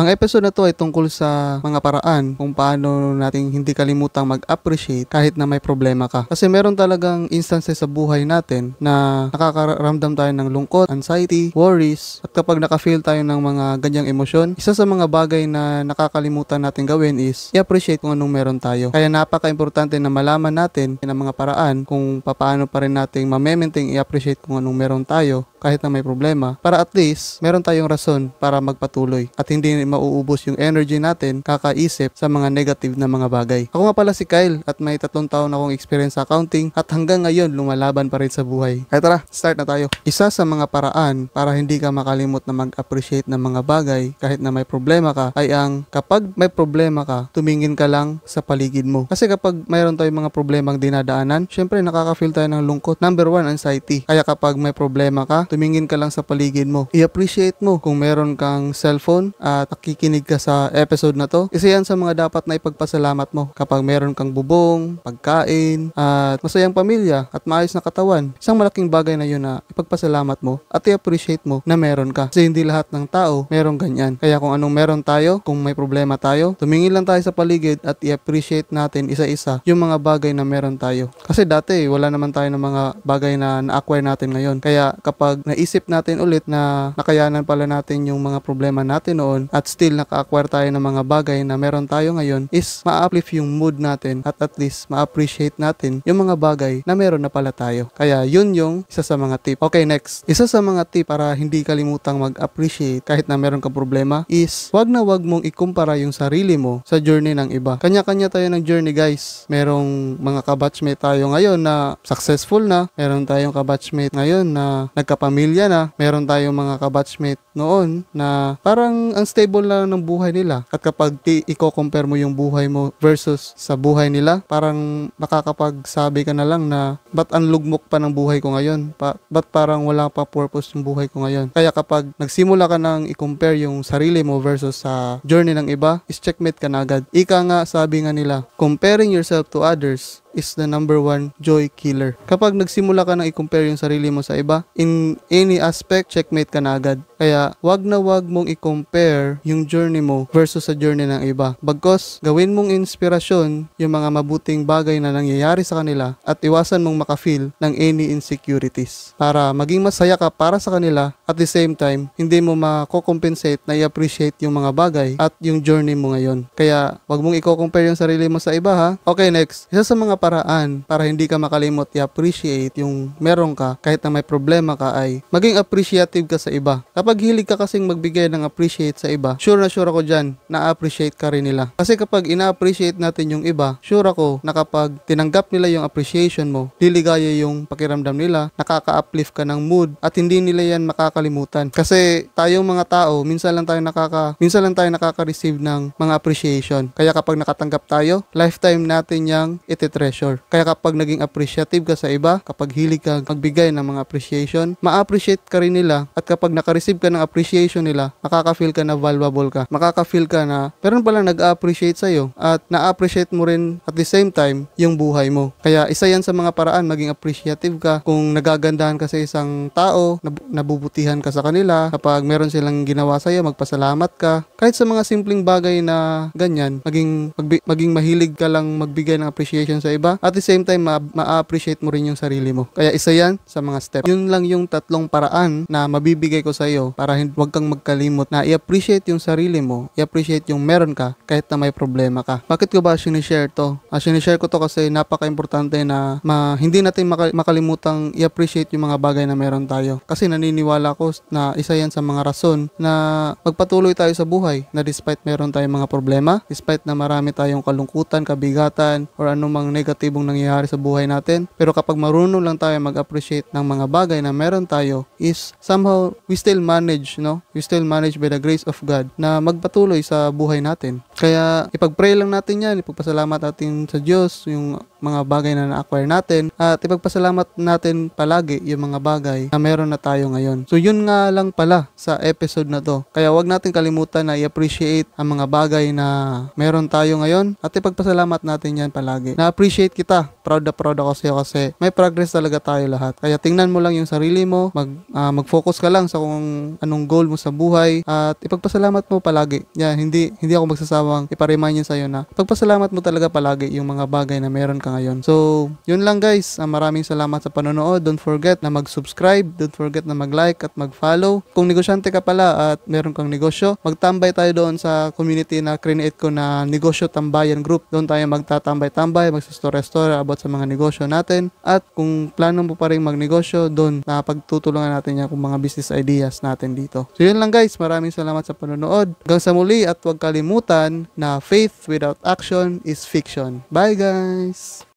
Ang episode na to ay tungkol sa mga paraan kung paano nating hindi kalimutang mag-appreciate kahit na may problema ka. Kasi meron talagang instances sa buhay natin na nakakaramdam tayo ng lungkot, anxiety, worries, at kapag naka-feel tayo ng mga ganyang emosyon, isa sa mga bagay na nakakalimutan natin gawin is i-appreciate kung anong meron tayo. Kaya napaka-importante na malaman natin ng mga paraan kung paano pa rin nating ma-maintain i-appreciate kung anong meron tayo kahit na may problema, para at least meron tayong rason para magpatuloy at hindi mauubos yung energy natin kakaisip sa mga negative na mga bagay. Ako nga pala si Kyle at may 3 taon akong experience sa accounting at hanggang ngayon lumalaban pa rin sa buhay. Kaya tara, start na tayo. Isa sa mga paraan para hindi ka makalimot na mag-appreciate ng mga bagay kahit na may problema ka ay ang kapag may problema ka, tumingin ka lang sa paligid mo. Kasi kapag mayroon tayong mga problemang dinadaanan, syempre nakaka-feel tayo ng lungkot. Number 1, anxiety. Kaya kapag may problema ka, tumingin ka lang sa paligid mo. I-appreciate mo kung meron kang cellphone at nakikinig ka sa episode na to. Isa yan sa mga dapat na ipagpasalamat mo. Kapag meron kang bubong, pagkain, at masayang pamilya at maayos na katawan, isang malaking bagay na yun na ipagpasalamat mo at i-appreciate mo na meron ka. Kasi hindi lahat ng tao meron ganyan. Kaya kung anong meron tayo, kung may problema tayo, tumingin lang tayo sa paligid at i-appreciate natin isa-isa yung mga bagay na meron tayo. Kasi dati, wala naman tayo ng mga bagay na na-acquire natin ngayon. Kaya kapag naisip natin ulit na nakayanan pala natin yung mga problema natin noon at still naka-acquire tayo ng mga bagay na meron tayo ngayon, is ma-uplift yung mood natin at least ma-appreciate natin yung mga bagay na meron na pala tayo. Kaya yun yung isa sa mga tip. Okay, next. Isa sa mga tip para hindi kalimutang mag-appreciate kahit na meron kang problema is wag na wag mong ikumpara yung sarili mo sa journey ng iba. Kanya-kanya tayo ng journey, guys. Merong mga kabatchmate tayo ngayon na successful na. Meron tayong kabatchmate ngayon na nagkapamilya na. Meron tayong mga kabatchmate noon na parang unstable lang ng buhay nila. At kapag i-compare mo yung buhay mo versus sa buhay nila, parang makakapagsabi ka na lang na ba't ang lugmok pa ng buhay ko ngayon? Ba't parang wala pa purpose yung buhay ko ngayon? Kaya kapag nagsimula ka nang i-compare yung sarili mo versus sa journey ng iba, is checkmate ka na agad. Ika nga, sabi nga nila, comparing yourself to others is the number 1 joy killer. Kapag nagsimula ka nang i-compare yung sarili mo sa iba, in any aspect, checkmate ka na agad. Kaya, wag na wag mong i-compare yung journey mo versus sa journey ng iba. Bagkos, gawin mong inspirasyon yung mga mabuting bagay na nangyayari sa kanila at iwasan mong makafeel ng any insecurities. Para maging masaya ka para sa kanila, at the same time, hindi mo mako-compensate na i-appreciate yung mga bagay at yung journey mo ngayon. Kaya, wag mong i-compare yung sarili mo sa iba, ha? Okay, next. Isa sa mga paraan para hindi ka makalimot i-appreciate yung meron ka kahit na may problema ka ay maging appreciative ka sa iba. Kapag hilig ka kasing magbigay ng appreciate sa iba, sure na sure ako dyan na-appreciate ka rin nila. Kasi kapag ina-appreciate natin yung iba, sure ako na kapag tinanggap nila yung appreciation mo, liligaya yung pakiramdam nila, nakaka-uplift ka ng mood at hindi nila yan makakalimutan. Kasi tayong mga tao, minsan lang tayo nakaka-receive ng mga appreciation. Kaya kapag nakatanggap tayo, lifetime natin yang iti-treasure. Kaya kapag naging appreciative ka sa iba, kapag hilig ka magbigay ng mga appreciation, ma-appreciate ka rin nila at kapag naka-receive ka ng appreciation nila, makaka-feel ka na valuable ka. Makaka-feel ka na meron pala nag-appreciate sa'yo at na-appreciate mo rin at the same time yung buhay mo. Kaya isa yan sa mga paraan, maging appreciative ka. Kung nagagandahan ka sa isang tao, nabubutihan ka sa kanila, kapag meron silang ginawa sa'yo, magpasalamat ka. Kahit sa mga simpleng bagay na ganyan, maging mahilig ka lang magbigay ng appreciation sa iba. At the same time, ma-appreciate mo rin yung sarili mo. Kaya isa yan sa mga steps. Yun lang yung 3 paraan na mabibigay ko sa iyo para huwag kang magkalimot na i-appreciate yung sarili mo, i-appreciate yung meron ka kahit na may problema ka. Bakit ko ba sinishare to? Sinishare ko to kasi napaka-importante na hindi natin makalimutang i-appreciate yung mga bagay na meron tayo. Kasi naniniwala ko na isa yan sa mga rason na magpatuloy tayo sa buhay na despite meron tayong mga problema, despite na marami tayong kalungkutan, kabigatan, or anumang negatibong nangyayari sa buhay natin. Pero kapag marunong lang tayo mag-appreciate ng mga bagay na meron tayo, is somehow we still manage, no? We still manage by the grace of God na magpatuloy sa buhay natin. Kaya ipag-pray lang natin yan, ipagpasalamat natin sa Diyos yung mga bagay na na-acquire natin at ipagpasalamat natin palagi yung mga bagay na meron na tayo ngayon. So yun nga lang pala sa episode na to. Kaya wag natin kalimutan na i-appreciate ang mga bagay na meron tayo ngayon at ipagpasalamat natin yan palagi. Na-appreciate kita. Proud ako sa'yo kasi may progress talaga tayo lahat. Kaya tingnan mo lang yung sarili mo, mag-focus ka lang sa kung anong goal mo sa buhay at ipagpasalamat mo palagi. Yan, hindi ako magsasawang ipa-remind yun sa'yo na pagpasalamat mo talaga palagi yung mga bagay na meron ka ngayon. So, yun lang guys. Maraming salamat sa panonood. Don't forget na mag-subscribe. Don't forget na mag-like at mag-follow. Kung negosyante ka pala at meron kang negosyo, magtambay tayo doon sa community na create ko na Negosyo Tambayan Group. Doon tayo magtatambay-tambay, magsistore-store about sa mga negosyo natin. At kung plano mo pa rin magnegosyo, doon na pagtutulungan natin yan kung mga business ideas natin dito. So yun lang guys, maraming salamat sa panonood. Hanggang sa muli at huwag kalimutan na faith without action is fiction. Bye guys!